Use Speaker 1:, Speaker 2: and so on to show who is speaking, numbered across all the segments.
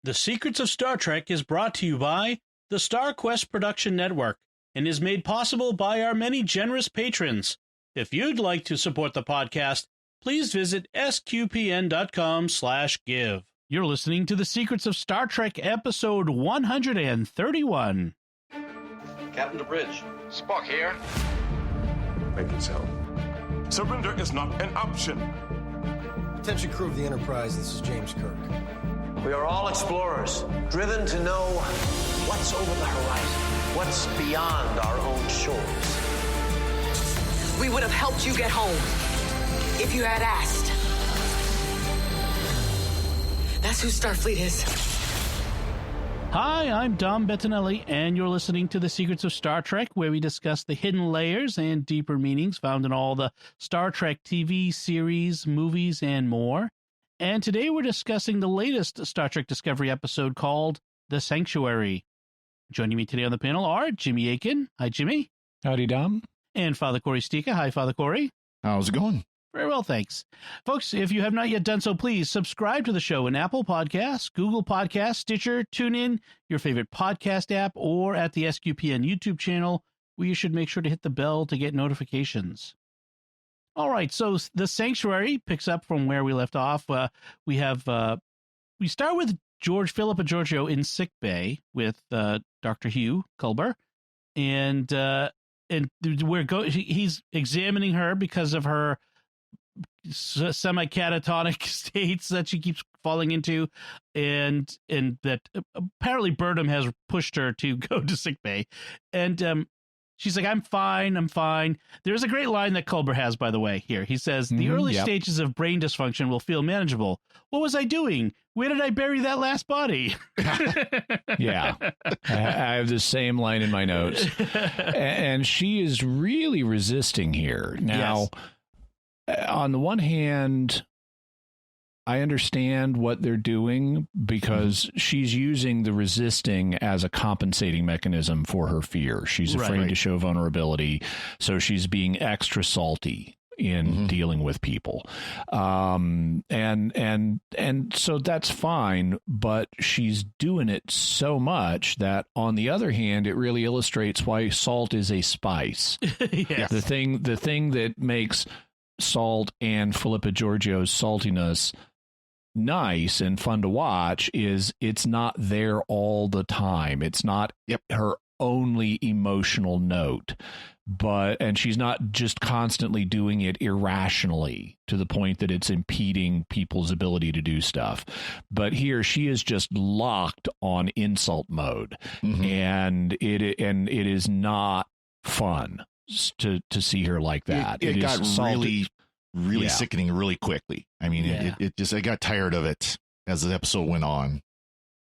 Speaker 1: The Secrets of Star Trek is brought to you by the Star Quest Production Network and is made possible by our many generous patrons. If you'd like to support the podcast, please visit sqpn.com/give. You're listening to The Secrets of Star Trek, episode 131.
Speaker 2: Captain to bridge.
Speaker 3: Spock here.
Speaker 4: Make it so. Surrender is not an option.
Speaker 5: Attention crew of the Enterprise, this is James Kirk.
Speaker 2: We are all explorers, driven to know what's over the horizon, what's beyond our own shores.
Speaker 6: We would have helped you get home if you had asked. That's who Starfleet is.
Speaker 1: Hi, I'm Dom Bettinelli, and you're listening to The Secrets of Star Trek, where we discuss the hidden layers and deeper meanings found in all the Star Trek TV series, movies, and more. And today we're discussing the latest Star Trek Discovery episode called The Sanctuary. Joining me today on the panel are Jimmy Aiken. Hi, Jimmy.
Speaker 7: Howdy, Dom.
Speaker 1: And Father Cory Stika. Hi, Father Cory.
Speaker 7: How's it going?
Speaker 1: Very well, thanks. Folks, if you have not yet done so, please subscribe to the show in Apple Podcasts, Google Podcasts, Stitcher, TuneIn, your favorite podcast app, or at the SQPN YouTube channel, where you should make sure to hit the bell to get notifications. All right, so The Sanctuary picks up from where we left off. We start with Philip and Georgiou in sick bay with Dr. Hugh Culber, and he's examining her because of her semi-catatonic states that she keeps falling into, and that apparently Burnham has pushed her to go to sick bay, and she's like, I'm fine. There's a great line that Culber has, by the way, here. He says, the early stages of brain dysfunction will feel manageable. What was I doing? Where did I bury that last body?
Speaker 7: Yeah, I have the same line in my notes. And she is really resisting here. Now, on the one hand, I understand what they're doing because she's using the resisting as a compensating mechanism for her fear. She's afraid to show vulnerability, so she's being extra salty in dealing with people. And so that's fine, but she's doing it so much that, on the other hand, it really illustrates why salt is a spice.
Speaker 1: Yes.
Speaker 7: The thing that makes salt and Philippa Georgiou's saltiness nice and fun to watch is it's not there all the time. It's not her only emotional note, and she's not just constantly doing it irrationally to the point that it's impeding people's ability to do stuff. But here she is just locked on insult mode, and it is not fun to see her like that.
Speaker 8: It got really sickening really quickly. I mean, I got tired of it as the episode went on.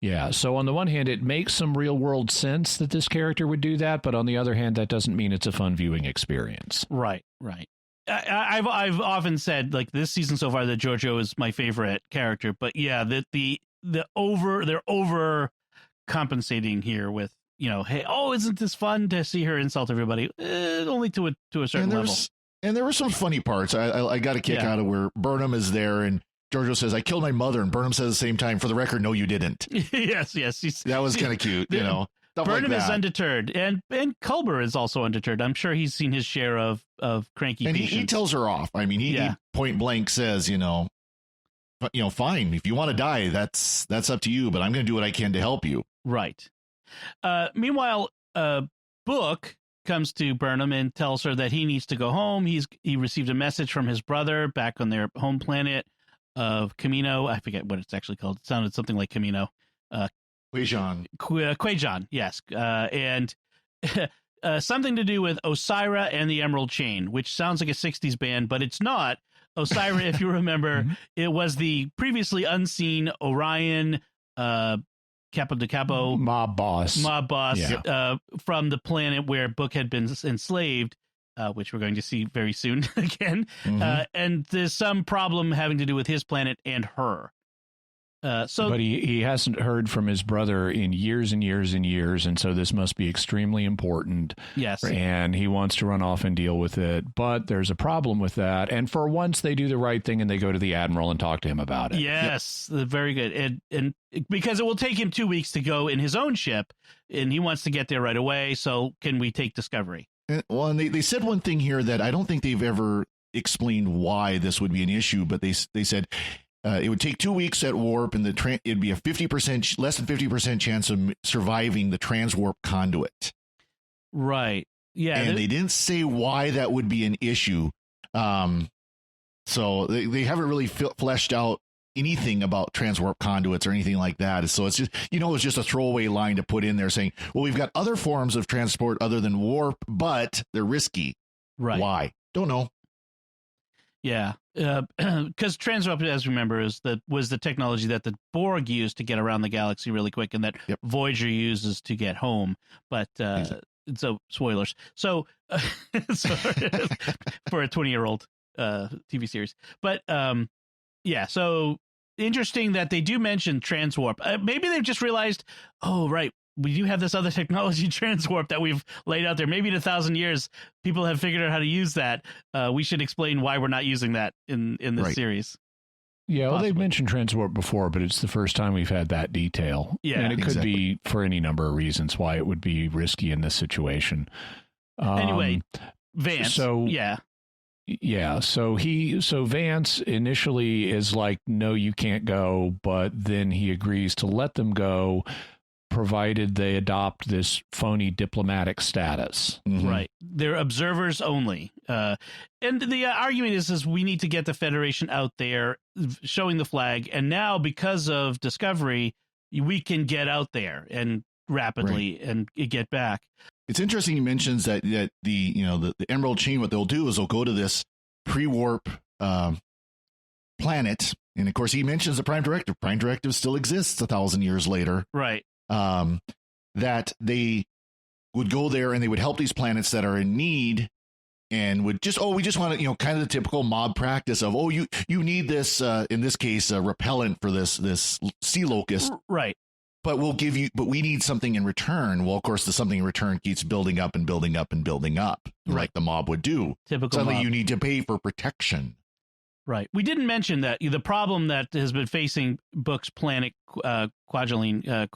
Speaker 7: Yeah. So on the one hand, it makes some real world sense that this character would do that. But on the other hand, that doesn't mean it's a fun viewing experience.
Speaker 1: Right. I've often said, like, this season so far, that Georgiou is my favorite character. But yeah, that they're over compensating here with, hey, isn't this fun to see her insult everybody? Only to a certain level.
Speaker 8: And there were some funny parts. I got a kick out of where Burnham is there and Georgiou says, I killed my mother. And Burnham says at the same time, for the record, no, you didn't.
Speaker 1: Yes.
Speaker 8: That was kind of cute, Stuff
Speaker 1: Burnham
Speaker 8: like
Speaker 1: is undeterred. And Culber is also undeterred. I'm sure he's seen his share of cranky patients.
Speaker 8: And he tells her off. I mean, he point blank says, fine. If you want to die, that's up to you. But I'm going to do what I can to help you.
Speaker 1: Right. Meanwhile, Book comes to Burnham and tells her that he needs to go home. He received a message from his brother back on their home planet of Camino. I forget what it's actually called. It sounded something like Camino. Quajon, yes. And something to do with Osira and the Emerald Chain, which sounds like a 60s band, but it's not. Osira, if you remember, it was the previously unseen Orion Capo de Capo
Speaker 7: mob boss
Speaker 1: from the planet where Book had been enslaved, which we're going to see very soon again. And there's some problem having to do with his planet and her.
Speaker 7: But he hasn't heard from his brother in years and years and years, and so this must be extremely important.
Speaker 1: Yes.
Speaker 7: And he wants to run off and deal with it, but there's a problem with that. And for once, they do the right thing, and they go to the Admiral and talk to him about it.
Speaker 1: Yes, very good. And because it will take him 2 weeks to go in his own ship, and he wants to get there right away, so can we take Discovery?
Speaker 8: Well, and they said one thing here that I don't think they've ever explained why this would be an issue, but they said it would take 2 weeks at warp, and it'd be a 50% less than 50% chance of surviving the transwarp conduit.
Speaker 1: Right. Yeah.
Speaker 8: And they didn't say why that would be an issue. So they haven't really fleshed out anything about transwarp conduits or anything like that. So it's just, it's just a throwaway line to put in there saying, well, we've got other forms of transport other than warp, but they're risky.
Speaker 1: Right.
Speaker 8: Why? Don't know.
Speaker 1: Yeah, because transwarp, as you remember, was the technology that the Borg used to get around the galaxy really quick, and that Voyager uses to get home. But so spoilers. So for a 20-year-old TV series. But so interesting that they do mention transwarp. Maybe they've just realized, oh right, we do have this other technology, transwarp, that we've laid out there. Maybe in 1,000 years, people have figured out how to use that. We should explain why we're not using that in this series.
Speaker 7: Yeah, well, they've mentioned transwarp before, but it's the first time we've had that detail.
Speaker 1: Yeah,
Speaker 7: and it could be for any number of reasons why it would be risky in this situation.
Speaker 1: Anyway, Vance. So
Speaker 7: Vance initially is like, no, you can't go, but then he agrees to let them go, provided they adopt this phony diplomatic status.
Speaker 1: Mm-hmm. Right. They're observers only. And the argument is we need to get the Federation out there showing the flag. And now, because of Discovery, we can get out there and rapidly and get back.
Speaker 8: It's interesting he mentions that the Emerald Chain, what they'll do is they'll go to this pre-warp planet. And of course, he mentions the Prime Directive. Prime Directive still exists 1,000 years later.
Speaker 1: Right.
Speaker 8: That they would go there and they would help these planets that are in need, and would just, we just want to, kind of the typical mob practice of, you need this, in this case, repellent for this sea locust.
Speaker 1: Right.
Speaker 8: But we need something in return. Well, of course, the something in return keeps building up and building up and building up, like the mob would do.
Speaker 1: Typical
Speaker 8: Suddenly
Speaker 1: mob.
Speaker 8: You need to pay for protection.
Speaker 1: Right. We didn't mention that the problem that has been facing Book's planet, Qui-Gon.
Speaker 8: Yeah,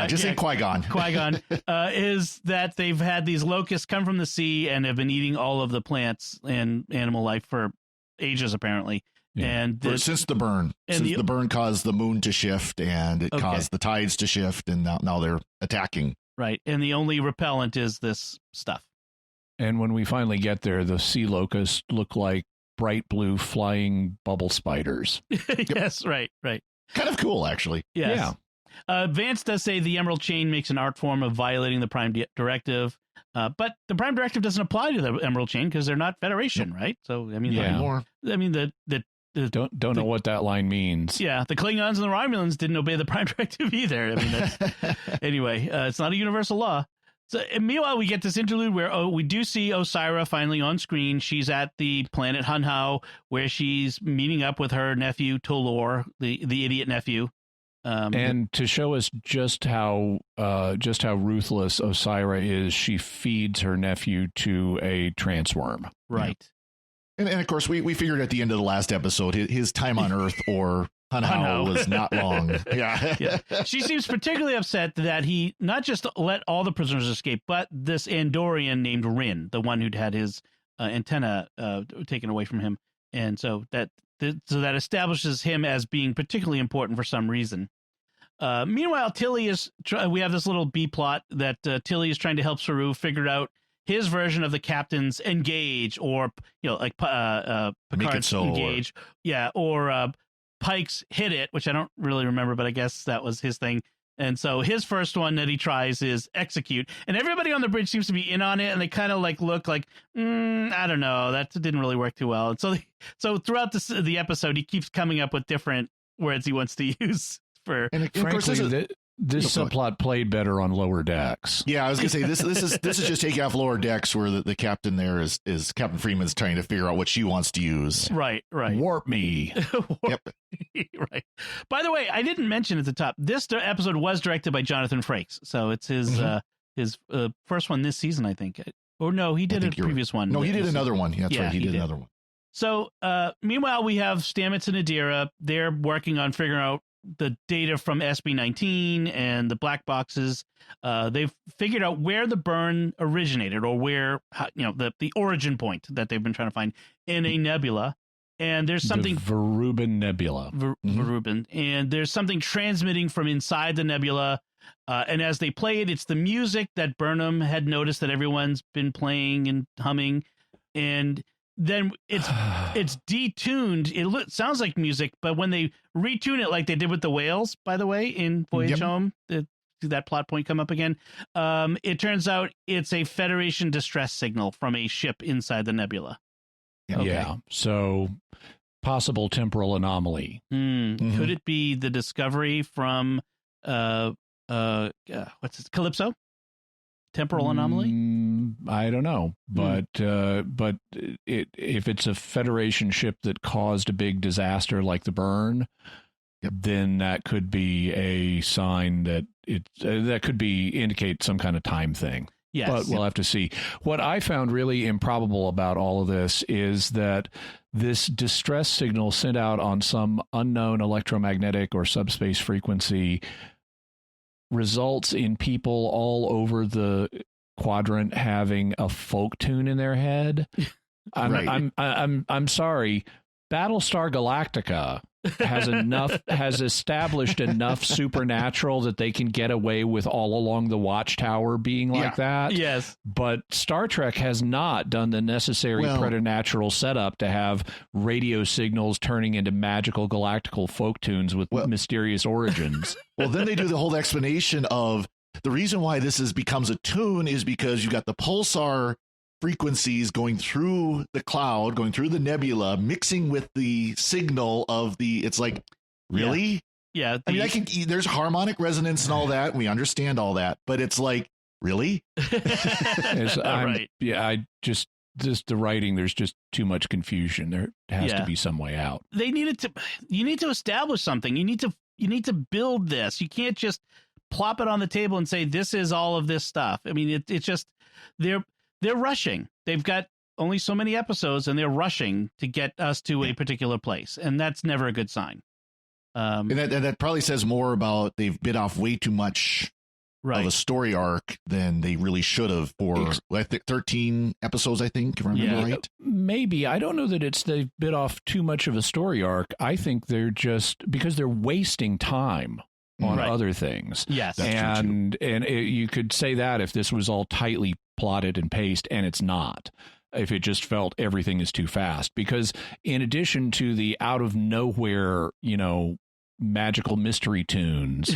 Speaker 8: just say Qui-Gon.
Speaker 1: Qui-Gon is that they've had these locusts come from the sea and have been eating all of the plants and animal life for ages, apparently. Yeah. And
Speaker 8: since the burn, the burn caused the moon to shift, and it caused the tides to shift, and now they're attacking.
Speaker 1: Right. And the only repellent is this stuff.
Speaker 7: And when we finally get there, the sea locusts look like bright blue flying bubble spiders.
Speaker 1: Yes, right.
Speaker 8: Kind of cool, actually.
Speaker 1: Yes. Yeah. Vance does say the Emerald Chain makes an art form of violating the Prime Directive, but the Prime Directive doesn't apply to the Emerald Chain because they're not Federation, right? So, I mean,
Speaker 7: don't know what that line means.
Speaker 1: Yeah, the Klingons and the Romulans didn't obey the Prime Directive either. I mean, anyway, it's not a universal law. So, meanwhile, we get this interlude where we do see Osira finally on screen. She's at the planet Hunhao, where she's meeting up with her nephew Tolor, the idiot nephew.
Speaker 7: And to show us just how ruthless Osira is, she feeds her nephew to a transworm.
Speaker 1: Right.
Speaker 8: And of course, we figured at the end of the last episode, his time on Earth or Hunhao was not long. Yeah.
Speaker 1: She seems particularly upset that he not just let all the prisoners escape, but this Andorian named Rin, the one who'd had his antenna taken away from him. And so that establishes him as being particularly important for some reason. Meanwhile, Tilly we have this little B plot that Tilly is trying to help Saru figure out his version of the captain's engage, or like Picard's engage, or Pike's hit it, which I don't really remember, but I guess that was his thing. And so his first one that he tries is execute, and everybody on the bridge seems to be in on it, and they kind of look like, I don't know, that didn't really work too well. And so throughout the episode, he keeps coming up with different words he wants to use for.
Speaker 7: And frankly, This subplot played better on Lower Decks.
Speaker 8: Yeah, I was gonna say this is just taking off Lower Decks, where the captain there is Captain Freeman's trying to figure out what she wants to use.
Speaker 1: Right.
Speaker 7: Warp me.
Speaker 8: Yep.
Speaker 1: Right. By the way, I didn't mention at the top, this episode was directed by Jonathan Frakes, so it's his first one this season, I think. Or no, he did a previous one.
Speaker 8: No, he did another one. That's right. He did another one.
Speaker 1: So, meanwhile, we have Stamets and Adira. They're working on figuring out the data from SB-19 and the black boxes. They've figured out where the burn originated, or where, the origin point that they've been trying to find in a nebula. And there's something...
Speaker 7: The Verubin Nebula.
Speaker 1: Verubin. And there's something transmitting from inside the nebula. And as they play it, it's the music that Burnham had noticed that everyone's been playing and humming. And then it's detuned. It sounds like music, but when they retune it like they did with the whales, by the way, in Voyage Home, that plot point come up again, it turns out it's a Federation distress signal from a ship inside the nebula.
Speaker 7: Okay. Yeah, so possible temporal anomaly.
Speaker 1: Could it be the Discovery from what's it, Calypso? Temporal anomaly?
Speaker 7: I don't know, but if it's a Federation ship that caused a big disaster like the burn, then that could be a sign that that could indicate some kind of time thing.
Speaker 1: Yes.
Speaker 7: But we'll have to see. What I found really improbable about all of this is that this distress signal sent out on some unknown electromagnetic or subspace frequency results in people all over the quadrant having a folk tune in their head. I'm sorry. Battlestar Galactica has established enough supernatural that they can get away with all along the watchtower being like that.
Speaker 1: Yes.
Speaker 7: But Star Trek has not done the necessary preternatural setup to have radio signals turning into magical galactical folk tunes with mysterious origins.
Speaker 8: Well, then they do the whole explanation of the reason why this becomes a tune is because you got the pulsar frequencies going through the cloud, going through the nebula, mixing with the signal of it's like, really?
Speaker 1: Yeah.
Speaker 8: I mean, there's harmonic resonance and all that. We understand all that, but it's like, really?
Speaker 1: Right.
Speaker 7: Yeah. Just the writing, there's just too much confusion. There has to be some way out.
Speaker 1: You need to establish something. You need to build this. You can't just plop it on the table and say, this is all of this stuff. I mean, it's just, they're rushing. They've got only so many episodes, and they're rushing to get us to a particular place, and that's never a good sign.
Speaker 8: And that probably says more about they've bit off way too much of a story arc than they really should have for 13 episodes, I think, if I remember right.
Speaker 7: Maybe. I don't know that they've bit off too much of a story arc. I think they're just because they're wasting time on other things.
Speaker 1: Yes.
Speaker 7: And you could say that if this was all tightly plotted and paced, and it's not. If it just felt everything is too fast, because in addition to the out of nowhere, magical mystery tunes,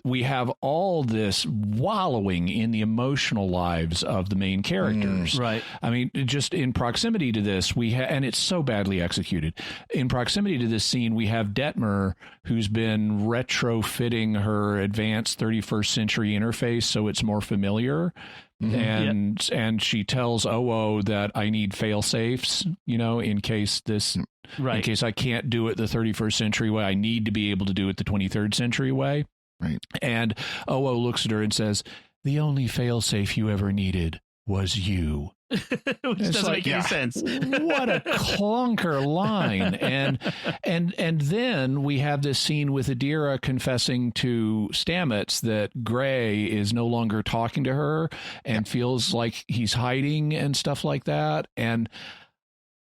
Speaker 7: we have all this wallowing in the emotional lives of the main characters.
Speaker 1: Right.
Speaker 7: I mean, just in proximity to this, and it's so badly executed. In proximity to this scene, we have Detmer, who's been retrofitting her advanced 31st century interface so it's more familiar. Mm-hmm. And she tells OO that I need fail safes, in case in case I can't do it the 31st century way, I need to be able to do it the 23rd century way.
Speaker 8: Right.
Speaker 7: And OO looks at her and says, the only fail safe you ever needed was you.
Speaker 1: Which doesn't make any sense.
Speaker 7: What a clunker line. And then we have this scene with Adira confessing to Stamets that Gray is no longer talking to her and feels like he's hiding and stuff like that. And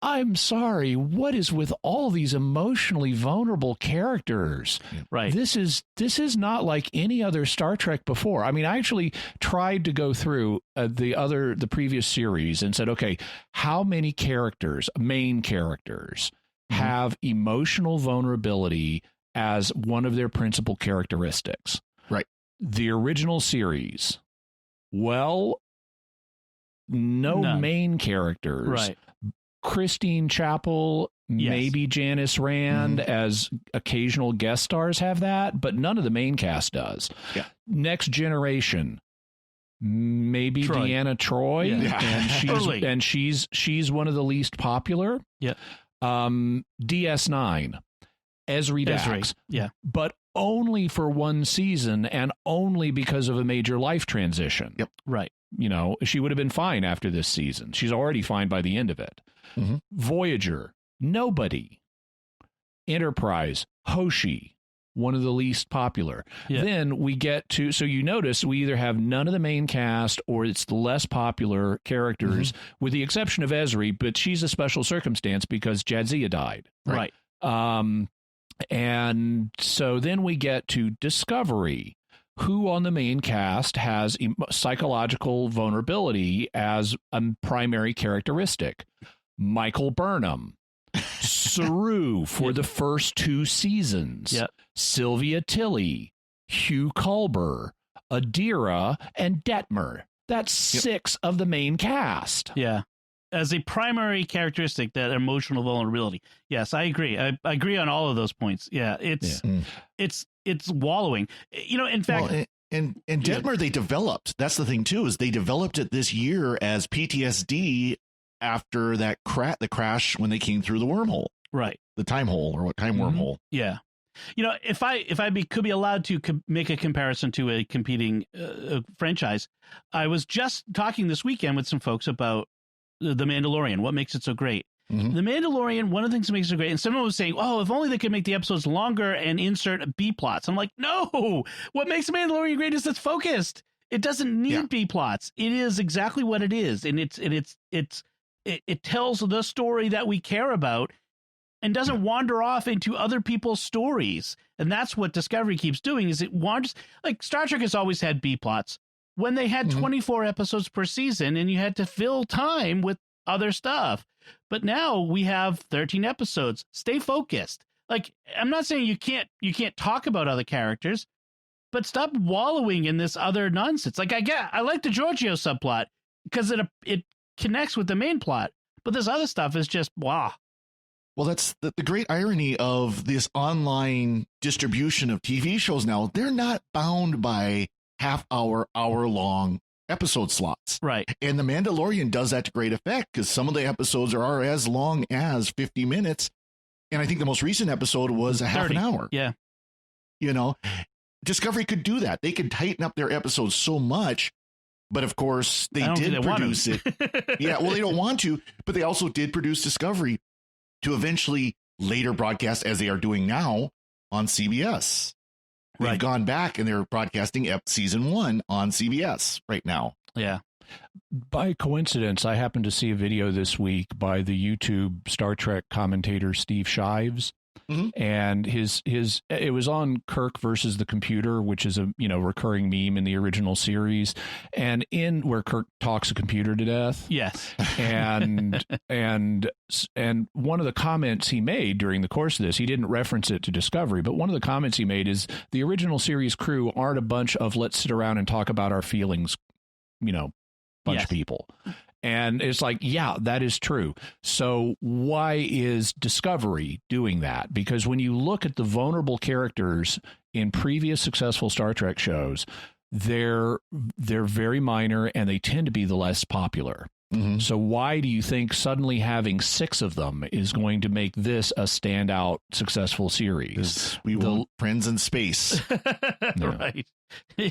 Speaker 7: I'm sorry, what is with all these emotionally vulnerable characters?
Speaker 1: Right.
Speaker 7: This is not like any other Star Trek before. I mean, I actually tried to go through the previous series and said, okay, how many main characters, have emotional vulnerability as one of their principal characteristics?
Speaker 8: Right.
Speaker 7: The original series, no
Speaker 1: None.
Speaker 7: main characters.
Speaker 1: Right.
Speaker 7: Christine Chapel
Speaker 1: Yes.
Speaker 7: Maybe Janice Rand as occasional guest stars have that, but none of the main cast does.
Speaker 8: Yeah.
Speaker 7: Next Generation, maybe
Speaker 1: Troy.
Speaker 7: Deanna Troy,
Speaker 1: Yeah.
Speaker 7: and she's one of the least popular.
Speaker 1: Yeah.
Speaker 7: DS9, Esri Dax,
Speaker 1: yeah,
Speaker 7: but only for one season and only because of a major life transition.
Speaker 8: Yep.
Speaker 1: Right.
Speaker 7: You know, she would have been fine after this season. She's already fine by the end of it.
Speaker 8: Mhm.
Speaker 7: Voyager, nobody. Enterprise, Hoshi, one of the least popular.
Speaker 1: Yeah.
Speaker 7: Then we get to, so you notice we either have none of the main cast or it's the less popular characters, with the exception of Esri, but she's a special circumstance because Jadzia died.
Speaker 1: Right.
Speaker 7: And so then we get to Discovery, who on the main cast has psychological vulnerability as a primary characteristic. Michael Burnham, Saru for the first 2 seasons,
Speaker 1: Yep.
Speaker 7: Sylvia Tilly, Hugh Culber, Adira, and Detmer. That's 6 of the main cast.
Speaker 1: Yeah. As a primary characteristic, that emotional vulnerability. Yes, I agree. I agree on all of those points. Yeah, it's wallowing. You know, in fact,
Speaker 8: Well, and Detmer, they developed. That's the thing too, is they developed it this year as PTSD after that the crash when they came through the wormhole,
Speaker 1: right?
Speaker 8: The time hole or what time wormhole?
Speaker 1: Yeah. You know, if I could be allowed to make a comparison to a competing franchise, I was just talking this weekend with some folks about The Mandalorian. What makes it so great? The Mandalorian, one of the things that makes it great, and someone was saying, oh, if only they could make the episodes longer and insert B plots. I'm like, no, what makes The Mandalorian great is it's focused. It doesn't need B plots. It is exactly what it is. And it tells the story that we care about and doesn't wander off into other people's stories. And that's what Discovery keeps doing, is it wanders. Like Star Trek has always had B plots when they had 24 episodes per season and you had to fill time with other stuff. But now we have 13 episodes. Stay focused. Like, I'm not saying you can't talk about other characters, but stop wallowing in this other nonsense. Like, I like the Georgiou subplot because it connects with the main plot, but this other stuff is just blah.
Speaker 8: Well, that's the great irony of this online distribution of TV shows now. They're not bound by hour-long episode slots.
Speaker 1: Right.
Speaker 8: And The Mandalorian does that to great effect because some of the episodes are as long as 50 minutes. And I think the most recent episode was a half an hour.
Speaker 1: Yeah.
Speaker 8: You know, Discovery could do that. They could tighten up their episodes so much. But of course, they did produce it. Yeah, well, they don't want to, but they also did produce Discovery to eventually later broadcast, as they are doing now, on CBS. They've gone back and they're broadcasting season 1 on CBS right now.
Speaker 1: Yeah.
Speaker 7: By coincidence, I happened to see a video this week by the YouTube Star Trek commentator Steve Shives. And it was on Kirk versus the computer, which is a recurring meme in the original series, and in where Kirk talks a computer to death.
Speaker 1: Yes.
Speaker 7: And one of the comments he made during the course of this, he didn't reference it to Discovery, but one of the comments he made is the original series crew aren't a bunch of let's sit around and talk about our feelings, bunch of people. And it's like, yeah, that is true. So why is Discovery doing that? Because when you look at the vulnerable characters in previous successful Star Trek shows, they're very minor and they tend to be the less popular. So why do you think suddenly having 6 of them is going to make this a standout successful series?
Speaker 8: We want friends in space.
Speaker 1: Right.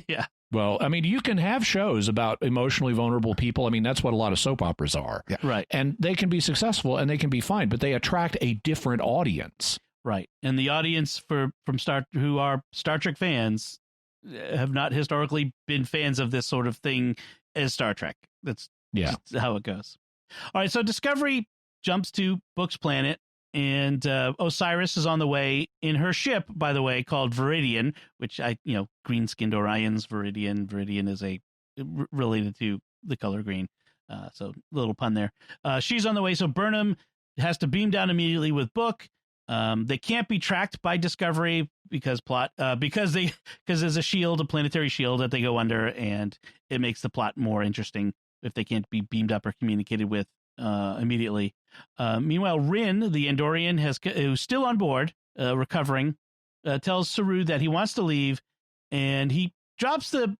Speaker 1: Yeah.
Speaker 7: Well, I mean, you can have shows about emotionally vulnerable people. I mean, that's what a lot of soap operas are.
Speaker 8: Yeah.
Speaker 1: Right.
Speaker 7: And they can be successful and they can be fine, but they attract a different audience.
Speaker 1: Right. And the audience who are Star Trek fans have not historically been fans of this sort of thing as Star Trek. That's just how it goes. All right. So Discovery jumps to Book's planet. And Osiris is on the way in her ship, by the way, called Viridian, which green-skinned Orions, Viridian. Viridian is related to the color green. So little pun there. She's on the way. So Burnham has to beam down immediately with Book. They can't be tracked by Discovery because there's a planetary shield that they go under, and it makes the plot more interesting if they can't be beamed up or communicated with immediately. Meanwhile, Rin, the Andorian, who's still on board, recovering, tells Saru that he wants to leave, and he drops the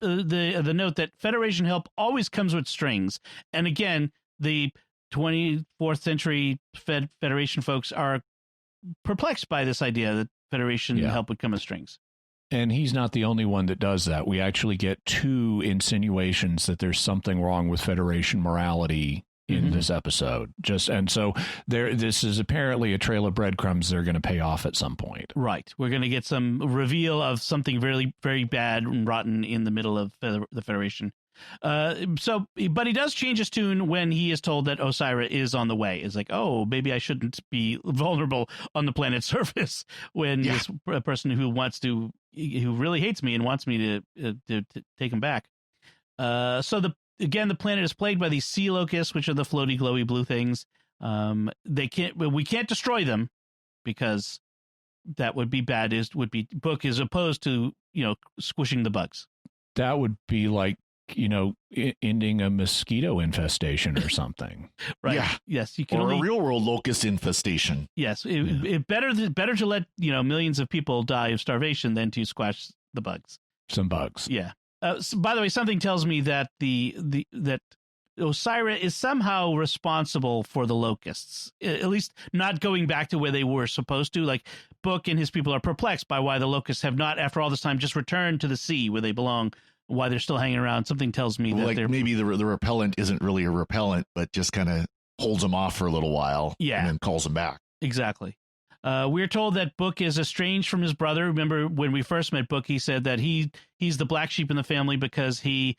Speaker 1: note that Federation help always comes with strings. And again, the 24th century Federation folks are perplexed by this idea that Federation help would come with strings.
Speaker 7: And he's not the only one that does that. We actually get 2 insinuations that there's something wrong with Federation morality in this episode. So this is apparently a trail of breadcrumbs they're going to pay off at some point.
Speaker 1: Right. We're going to get some reveal of something very, very bad and rotten in the middle of the Federation. But he does change his tune when he is told that Osira is on the way. It's like, oh, maybe I shouldn't be vulnerable on the planet's surface when this person who really hates me and wants me to take him back. The planet is plagued by these sea locusts, which are the floaty, glowy blue things. We can't destroy them because that would be bad. Book is opposed to squishing the bugs.
Speaker 7: That would be like ending a mosquito infestation or something.
Speaker 1: Right.
Speaker 8: Yeah.
Speaker 1: Yes. You can
Speaker 8: a real world locust infestation.
Speaker 1: Yes. It better to let millions of people die of starvation than to squash the bugs.
Speaker 7: Some bugs.
Speaker 1: Yeah. By the way, something tells me that that Osira is somehow responsible for the locusts, at least not going back to where they were supposed to. Like, Book and his people are perplexed by why the locusts have not, after all this time, just returned to the sea where they belong. Why they're still hanging around. Something tells me that they're
Speaker 8: maybe the repellent isn't really a repellent, but just kind of holds them off for a little while.
Speaker 1: Yeah.
Speaker 8: And then calls them back.
Speaker 1: Exactly. We're told that Book is estranged from his brother. Remember when we first met Book, he said that he's the black sheep in the family because he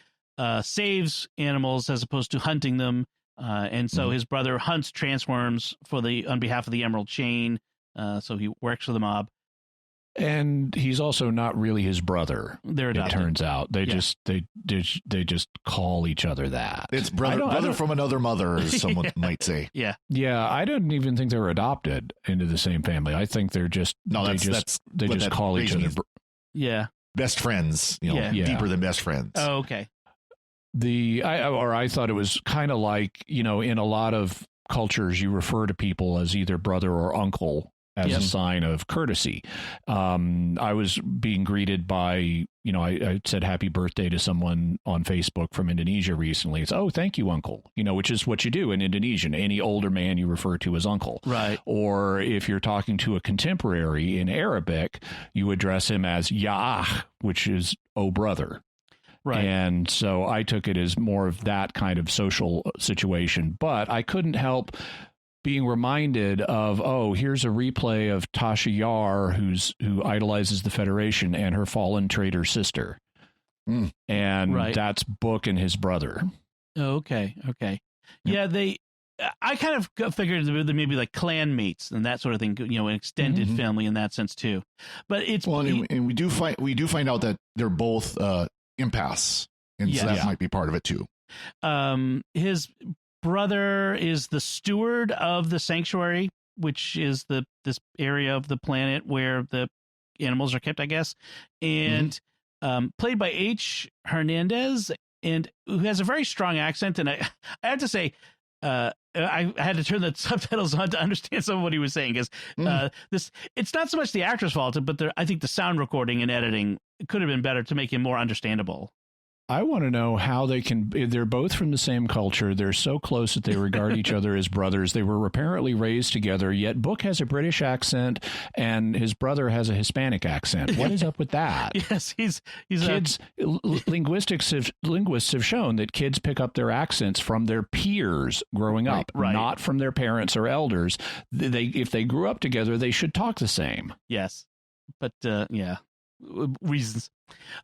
Speaker 1: saves animals as opposed to hunting them. And so his brother hunts transforms on behalf of the Emerald Chain. So he works for the mob.
Speaker 7: And he's also not really his brother.
Speaker 1: They're adopted.
Speaker 7: It turns out they just call each other that.
Speaker 8: It's brother from another mother, as someone might say.
Speaker 1: Yeah.
Speaker 7: I don't even think they're adopted into the same family. I think they're just they just call each other.
Speaker 1: Yeah.
Speaker 8: Best friends. Deeper than best friends.
Speaker 1: Oh, okay.
Speaker 7: I thought it was kind of like in a lot of cultures you refer to people as either brother or uncle as a sign of courtesy. I was being greeted by, I said happy birthday to someone on Facebook from Indonesia recently. It's, oh, thank you, uncle, which is what you do in Indonesian. Any older man you refer to as uncle.
Speaker 1: Right.
Speaker 7: Or if you're talking to a contemporary in Arabic, you address him as ya'ah, which is, oh, brother.
Speaker 1: Right.
Speaker 7: And so I took it as more of that kind of social situation, but I couldn't help being reminded of, here's a replay of Tasha Yar, who idolizes the Federation, and her fallen traitor sister. And that's Book and his brother.
Speaker 1: Oh, okay. Yeah, I kind of figured they maybe like clan mates and that sort of thing, an extended family in that sense too. But it's
Speaker 8: and we do find out that they're both empaths, and so that might be part of it too.
Speaker 1: His brother is the steward of the sanctuary, which is this area of the planet where the animals are kept, I guess, and played by H. Hernandez, and who has a very strong accent. And I have to say, I had to turn the subtitles on to understand some of what he was saying, because it's not so much the actor's fault, but I think the sound recording and editing could have been better to make him more understandable.
Speaker 7: I want to know how they're both from the same culture. They're so close that they regard each other as brothers. They were apparently raised together, yet Book has a British accent and his brother has a Hispanic accent. What is up with that?
Speaker 1: Yes, he's
Speaker 7: kids. Linguists have shown that kids pick up their accents from their peers growing up, not from their parents or elders. If they grew up together, they should talk the same.
Speaker 1: Yes, but reasons.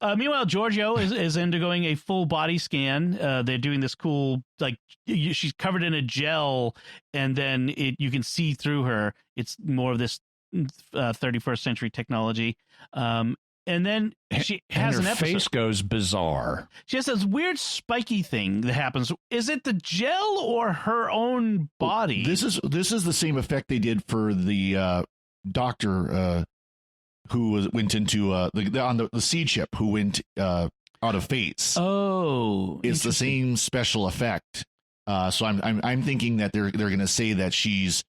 Speaker 1: Meanwhile, Georgiou is undergoing a full body scan. They're doing this cool, like, she's covered in a gel, and then you can see through her. It's more of this 31st century technology. And then she has
Speaker 7: and her
Speaker 1: an episode.
Speaker 7: Face goes bizarre.
Speaker 1: She has this weird spiky thing that happens. Is it the gel or her own body?
Speaker 8: This is the same effect they did for the doctor who went into on the seed ship, who went out of phase.
Speaker 1: Oh,
Speaker 8: it's the same special effect. So I'm thinking that they're going to say that she's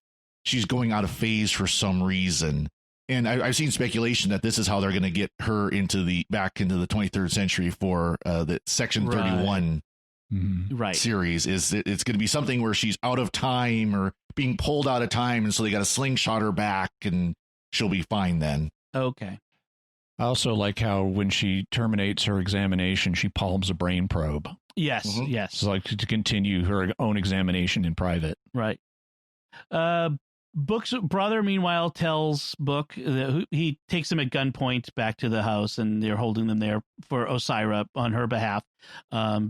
Speaker 8: going out of phase for some reason. And I've seen speculation that this is how they're going to get her back into the 23rd century for the Section 31 series. It's going to be something where she's out of time or being pulled out of time, and so they got to slingshot her back, and she'll be fine then.
Speaker 1: Okay.
Speaker 7: I also like how when she terminates her examination, she palms a brain probe.
Speaker 1: Yes, yes.
Speaker 7: So like to continue her own examination in private.
Speaker 1: Right. Book's brother, meanwhile, tells Book that he takes him at gunpoint back to the house, and they're holding them there for Osira on her behalf,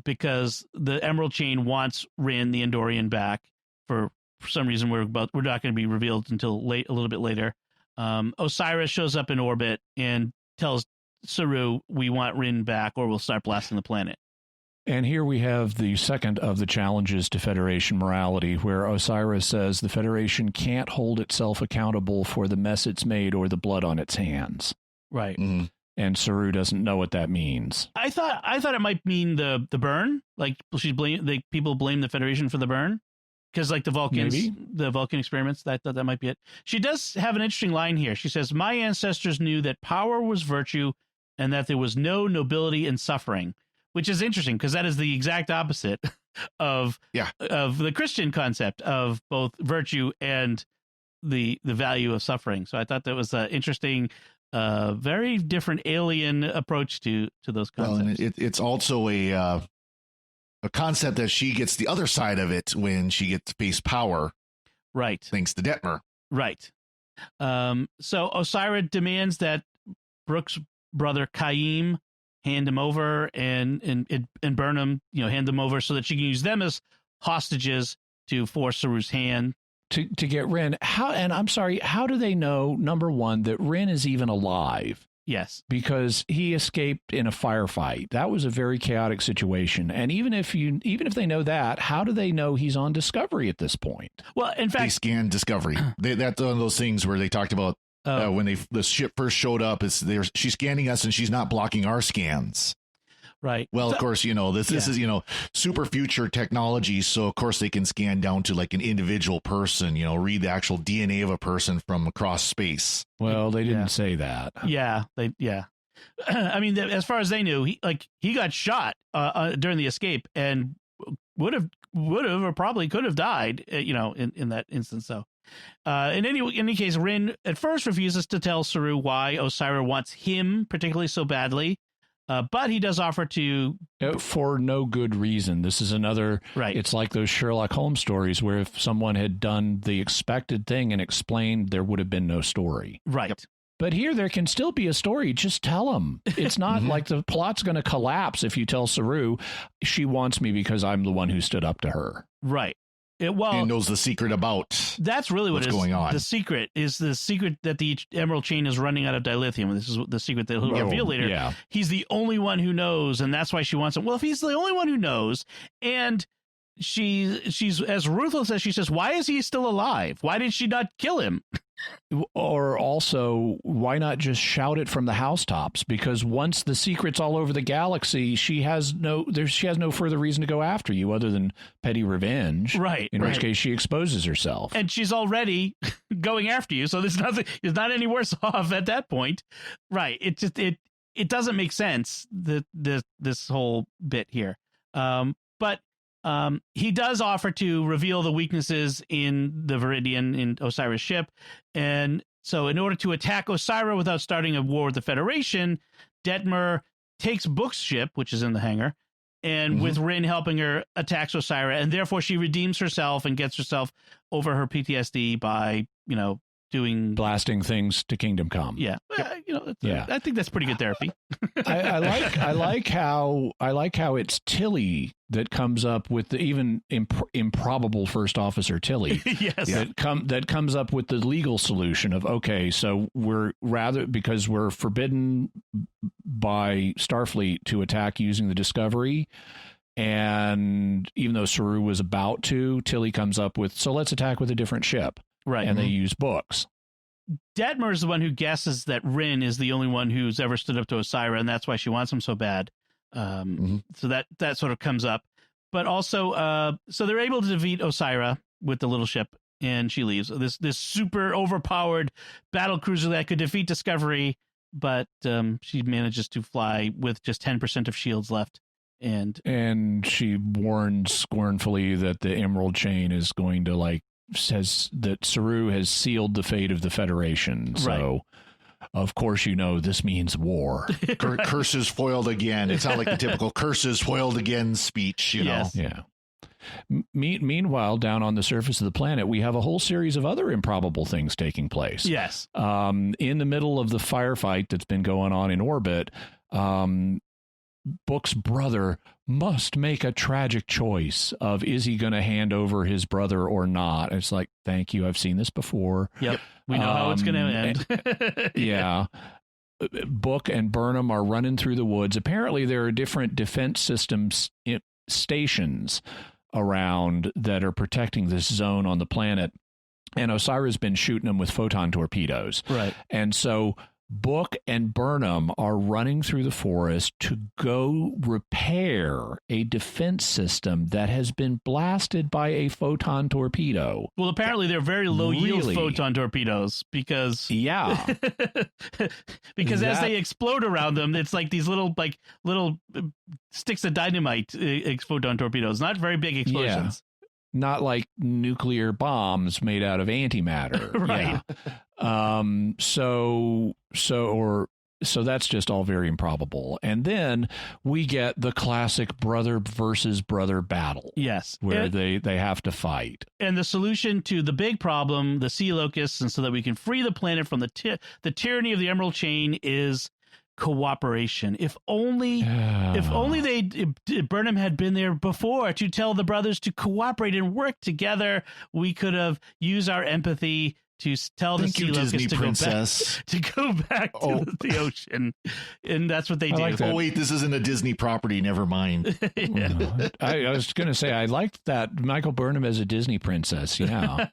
Speaker 1: because the Emerald Chain wants Rin, the Andorian, back for some reason we're not going to be revealed until a little bit later. Osira shows up in orbit and tells Saru, "We want Rin back, or we'll start blasting the planet."
Speaker 7: And here we have the second of the challenges to Federation morality, where Osiris says the Federation can't hold itself accountable for the mess it's made or the blood on its hands.
Speaker 1: Right.
Speaker 8: Mm-hmm.
Speaker 7: And Saru doesn't know what that means.
Speaker 1: I thought it might mean the burn. Like people blame the Federation for the burn. Because like the Vulcan experiments, that might be it. She does have an interesting line here. She says, "My ancestors knew that power was virtue and that there was no nobility in suffering," which is interesting because that is the exact opposite of the Christian concept of both virtue and the value of suffering. So I thought that was an interesting, very different alien approach to those concepts.
Speaker 8: Well, and it's also a concept that she gets the other side of it when she gets to face power.
Speaker 1: Right.
Speaker 8: Thanks to Detmer.
Speaker 1: Right. So Osira demands that Brooke's brother Kaim hand him over and burn him, hand them over so that she can use them as hostages to force Saru's hand.
Speaker 7: To get Rin. How do they know, number one, that Rin is even alive?
Speaker 1: Yes.
Speaker 7: Because he escaped in a firefight. That was a very chaotic situation. And even if they know that, how do they know he's on Discovery at this point?
Speaker 1: Well, in fact,
Speaker 8: they scanned Discovery. That's one of those things where they talked about when the ship first showed up. She's scanning us and she's not blocking our scans.
Speaker 1: Right.
Speaker 8: Well, of course, this is, super future technology. So, of course, they can scan down to like an individual person, read the actual DNA of a person from across space.
Speaker 7: Well, they didn't say that.
Speaker 1: Yeah. I mean, as far as they knew, he got shot during the escape and would have or probably could have died, in that instance. So in any case, Rin at first refuses to tell Saru why Osira wants him particularly so badly. But he does offer to...
Speaker 7: For no good reason. This is another...
Speaker 1: Right.
Speaker 7: It's like those Sherlock Holmes stories where if someone had done the expected thing and explained, there would have been no story.
Speaker 1: Right.
Speaker 7: Yep. But here, there can still be a story. Just tell them. It's not like the plot's going to collapse if you tell Saru, she wants me because I'm the one who stood up to her.
Speaker 1: Right.
Speaker 8: And knows the secret about
Speaker 1: that's really what's going on. The secret is that the Emerald Chain is running out of dilithium. This is the secret that he'll reveal later.
Speaker 7: Yeah.
Speaker 1: He's the only one who knows, and that's why she wants him. Well, if he's the only one who knows, and she's as ruthless as she says, why is he still alive? Why did she not kill him?
Speaker 7: Or also, why not just shout it from the housetops? Because once the secret's all over the galaxy, she has no further reason to go after you other than petty revenge.
Speaker 1: Right.
Speaker 7: In which case she exposes herself.
Speaker 1: And she's already going after you, so there's nothing. It's not any worse off at that point. Right. It doesn't make sense, this whole bit here. But he does offer to reveal the weaknesses in the Viridian, in Osira's ship. And so in order to attack Osira without starting a war with the Federation, Detmer takes Book's ship, which is in the hangar, and with Rin helping her, attacks Osira. And therefore she redeems herself and gets herself over her PTSD by, blasting
Speaker 7: things to Kingdom Come.
Speaker 1: Yeah. I think that's pretty good therapy.
Speaker 7: I like how it's Tilly that comes up with the even improbable first officer Tilly.
Speaker 1: Yes.
Speaker 7: That comes up with the legal solution of, okay, so because we're forbidden by Starfleet to attack using the Discovery. And even though Saru was about to, Tilly comes up with, so let's attack with a different ship.
Speaker 1: Right.
Speaker 7: And they use books.
Speaker 1: Detmer is the one who guesses that Rin is the only one who's ever stood up to Osira, and that's why she wants him so bad. So that sort of comes up. but also, so they're able to defeat Osira with the little ship, and she leaves. This super overpowered battle cruiser that could defeat Discovery, but she manages to fly with just 10% of shields left. And
Speaker 7: she warns scornfully that the Emerald Chain is going to says that Saru has sealed the fate of the Federation. So, of course, this means war.
Speaker 8: Curses foiled again. It's not like the typical curses foiled again speech, you know?
Speaker 7: Yeah. Meanwhile, down on the surface of the planet, we have a whole series of other improbable things taking place.
Speaker 1: Yes.
Speaker 7: In the middle of the firefight that's been going on in orbit, Book's brother must make a tragic choice of, is he going to hand over his brother or not? It's like, thank you. I've seen this before.
Speaker 1: Yep. We know how it's going to end.
Speaker 7: Yeah. Book and Burnham are running through the woods. Apparently, there are different defense systems stations around that are protecting this zone on the planet. And Osira's been shooting them with photon torpedoes.
Speaker 1: Right.
Speaker 7: And so Book and Burnham are running through the forest to go repair a defense system that has been blasted by a photon torpedo.
Speaker 1: Well, apparently they're very low yield photon torpedoes because as they explode around them, it's like these little sticks of dynamite photon torpedoes, not very big explosions.
Speaker 7: Yeah. Not like nuclear bombs made out of antimatter.
Speaker 1: Right.
Speaker 7: Yeah. So that's just all very improbable. And then we get the classic brother versus brother battle.
Speaker 1: Yes.
Speaker 7: Where they have to fight.
Speaker 1: And the solution to the big problem, the sea locusts, and so that we can free the planet from the tyranny of the Emerald Chain, is cooperation. If only Burnham had been there before to tell the brothers to cooperate and work together, we could have used our empathy to tell the sea locusts to go back to the ocean. And that's what they do.
Speaker 8: Like oh, wait, this isn't a Disney property. Never mind.
Speaker 7: I was going to say, I liked that Michael Burnham as a Disney princess. Yeah.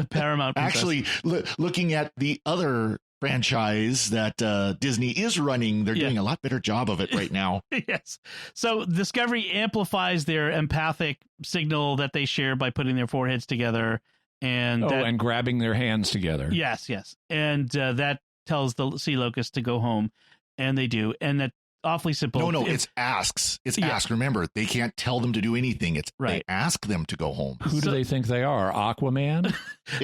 Speaker 1: Paramount princess.
Speaker 8: Actually, looking at the other franchise that Disney is running, they're doing a lot better job of it right now.
Speaker 1: Yes. So Discovery amplifies their empathic signal that they share by putting their foreheads together. And
Speaker 7: grabbing their hands together.
Speaker 1: Yes. And that tells the sea locust to go home, and they do. And that awfully simple.
Speaker 8: No, it's asks. It's ask. Remember, they can't tell them to do anything. It's they ask them to go home.
Speaker 7: Who do they think they are? Aquaman?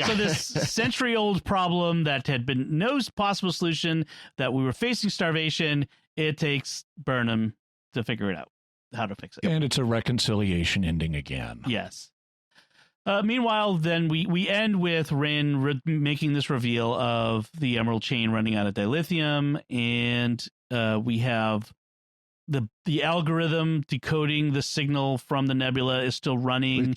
Speaker 1: So this century-old problem that had been no possible solution, that we were facing starvation, it takes Burnham to figure it out, how to fix it.
Speaker 7: And it's a reconciliation ending again.
Speaker 1: Yes. Meanwhile, then we end with Rin making this reveal of the Emerald Chain running out of dilithium, and we have the algorithm decoding the signal from the nebula is still running.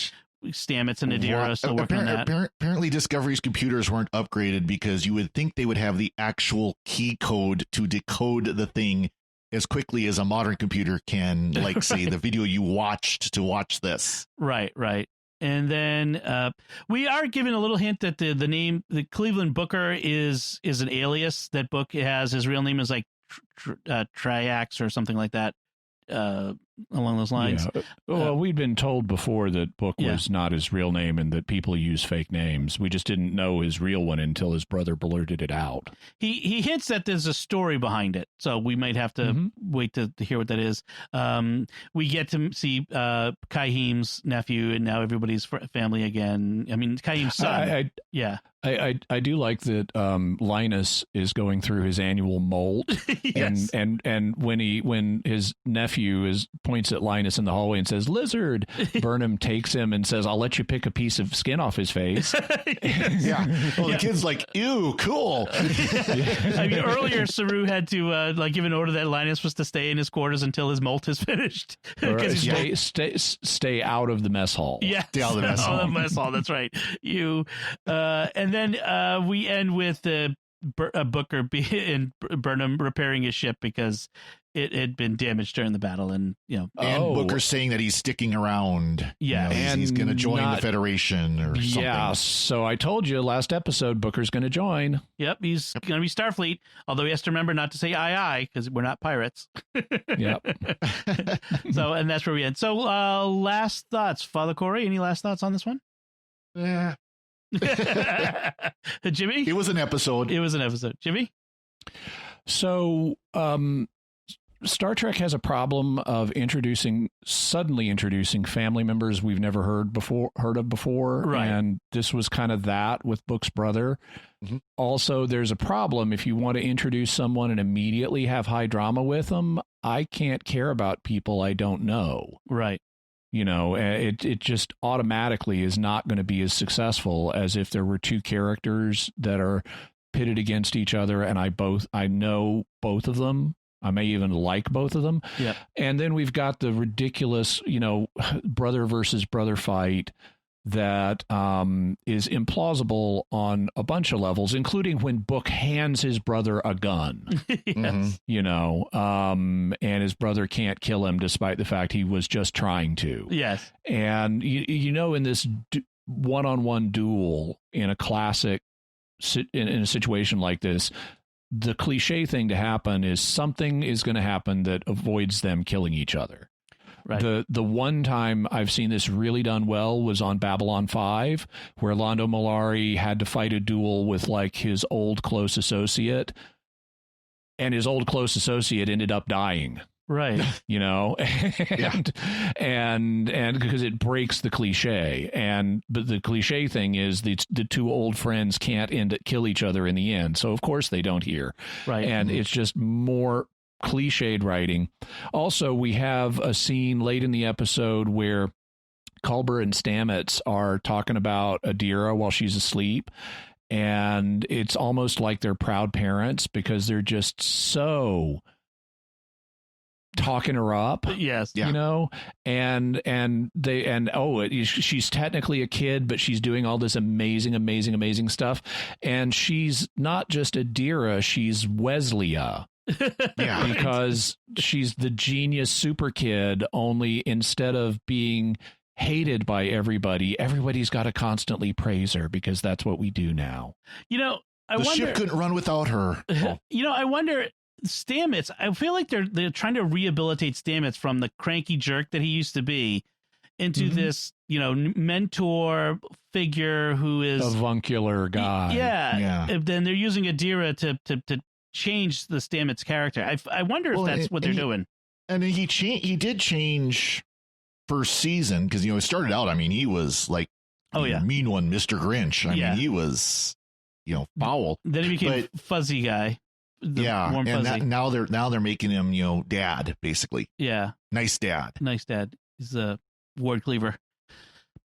Speaker 1: Stamets and Adira are still working on that.
Speaker 8: Apparently, Discovery's computers weren't upgraded, because you would think they would have the actual key code to decode the thing as quickly as a modern computer can, like, say, the video you watched to watch this.
Speaker 1: Right. And then we are given a little hint that the name, the Cleveland Booker, is an alias that Book has. His real name is like Triax or something like that, along those lines.
Speaker 7: Yeah. Well, we'd been told before that Book was not his real name and that people use fake names. We just didn't know his real one until his brother blurted it out.
Speaker 1: He hints that there's a story behind it, so we might have to wait to hear what that is. We get to see Kaheem's nephew, and now everybody's family again. I mean, Kaheem's son. I do like that Linus is going through his annual molt. Yes.
Speaker 7: and when his nephew points at Linus in the hallway and says, "Lizard," Burnham takes him and says, "I'll let you pick a piece of skin off his face."
Speaker 8: Yeah. Well, the kid's like, "Ew, cool."
Speaker 1: I mean, earlier Saru had to give an order that Linus was to stay in his quarters until his molt is finished.
Speaker 7: Stay out of the mess hall.
Speaker 1: Yeah,
Speaker 8: stay out of the mess hall.
Speaker 1: That's right. And then we end with Booker and Burnham repairing his ship because it had been damaged during the battle, and
Speaker 8: Booker saying that he's sticking around.
Speaker 1: Yeah,
Speaker 8: and he's going to join the Federation or something.
Speaker 7: Yeah, so I told you last episode Booker's going to join.
Speaker 1: Yep, he's going to be Starfleet, although he has to remember not to say aye because we're not pirates.
Speaker 7: Yep.
Speaker 1: So, and that's where we end. So, last thoughts, Father Cory. Any last thoughts on this one?
Speaker 8: Yeah.
Speaker 1: Jimmy?
Speaker 8: It was an episode.
Speaker 1: Jimmy?
Speaker 7: So, Star Trek has a problem of suddenly introducing family members we've never heard of before.
Speaker 1: Right.
Speaker 7: And this was kind of that with Book's brother. Mm-hmm. Also, there's a problem if you want to introduce someone and immediately have high drama with them. I can't care about people I don't know.
Speaker 1: Right.
Speaker 7: It just automatically is not going to be as successful as if there were two characters that are pitted against each other and I know both of them. I may even like both of them.
Speaker 1: Yeah.
Speaker 7: And then we've got the ridiculous, brother versus brother fight that is implausible on a bunch of levels, including when Book hands his brother a gun.
Speaker 1: Yes.
Speaker 7: And his brother can't kill him despite the fact he was just trying to.
Speaker 1: Yes.
Speaker 7: And, in this one-on-one duel in a classic, in a situation like this, the cliche thing to happen is something is going to happen that avoids them killing each other. Right. The one time I've seen this really done well was on Babylon 5, where Londo Mollari had to fight a duel with like his old close associate, and his old close associate ended up dying.
Speaker 1: Right.
Speaker 7: And because it breaks the cliche, but the cliche thing is the two old friends can't kill each other in the end. So of course they don't here.
Speaker 1: Right.
Speaker 7: And it's just more cliched writing. Also, we have a scene late in the episode where Culber and Stamets are talking about Adira while she's asleep. And it's almost like they're proud parents because they're just so talking her up.
Speaker 1: Yes.
Speaker 7: Yeah. She's technically a kid, but she's doing all this amazing stuff. And she's not just Adira, she's Wesleya.
Speaker 8: Yeah.
Speaker 7: Because she's the genius super kid, only instead of being hated by everybody's got to constantly praise her because that's what we do now.
Speaker 8: The ship couldn't run without her.
Speaker 1: I wonder, Stamets, I feel like they're trying to rehabilitate Stamets from the cranky jerk that he used to be into this, mentor figure who is
Speaker 7: avuncular guy.
Speaker 1: Yeah. And then they're using Adira to change the Stamets character. I wonder if that's what they're doing.
Speaker 8: And he did change first season because, it started out, he was like, mean one, Mr. Grinch. I mean, he was, foul.
Speaker 1: Then he became fuzzy guy.
Speaker 8: Warm fuzzy. Now they're making him, dad, basically.
Speaker 1: Yeah.
Speaker 8: Nice dad.
Speaker 1: He's a Ward Cleaver.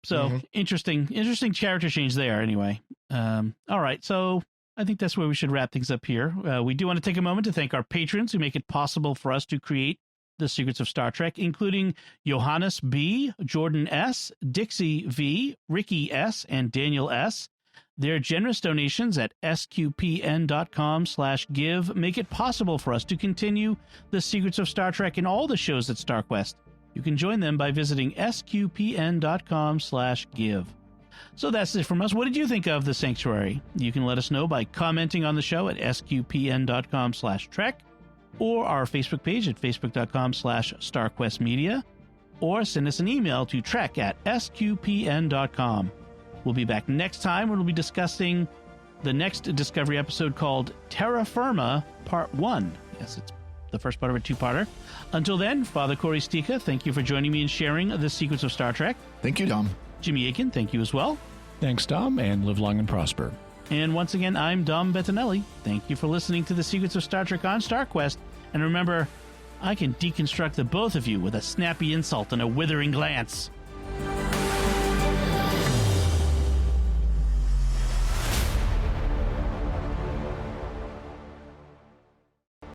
Speaker 1: So interesting character change there anyway. All right. So I think that's where we should wrap things up here. We do want to take a moment to thank our patrons who make it possible for us to create The Secrets of Star Trek, including Johannes B., Jordan S., Dixie V., Ricky S., and Daniel S. Their generous donations at sqpn.com/give make it possible for us to continue The Secrets of Star Trek and all the shows at StarQuest. You can join them by visiting sqpn.com/give. So that's it from us. What did you think of The Sanctuary? You can let us know by commenting on the show at sqpn.com/trek or our Facebook page at facebook.com/StarQuestMedia, or send us an email to trek@sqpn.com. We'll be back next time when we'll be discussing the next Discovery episode called Terra Firma Part 1. Yes, it's the first part of a two-parter. Until then, Father Cory Sticha, thank you for joining me in sharing The Secrets of Star Trek.
Speaker 8: Thank you, Dom.
Speaker 1: Jimmy Aiken, thank you as well.
Speaker 7: Thanks, Dom, and live long and prosper.
Speaker 1: And once again, I'm Dom Bettinelli. Thank you for listening to The Secrets of Star Trek on StarQuest. And remember, I can deconstruct the both of you with a snappy insult and a withering glance.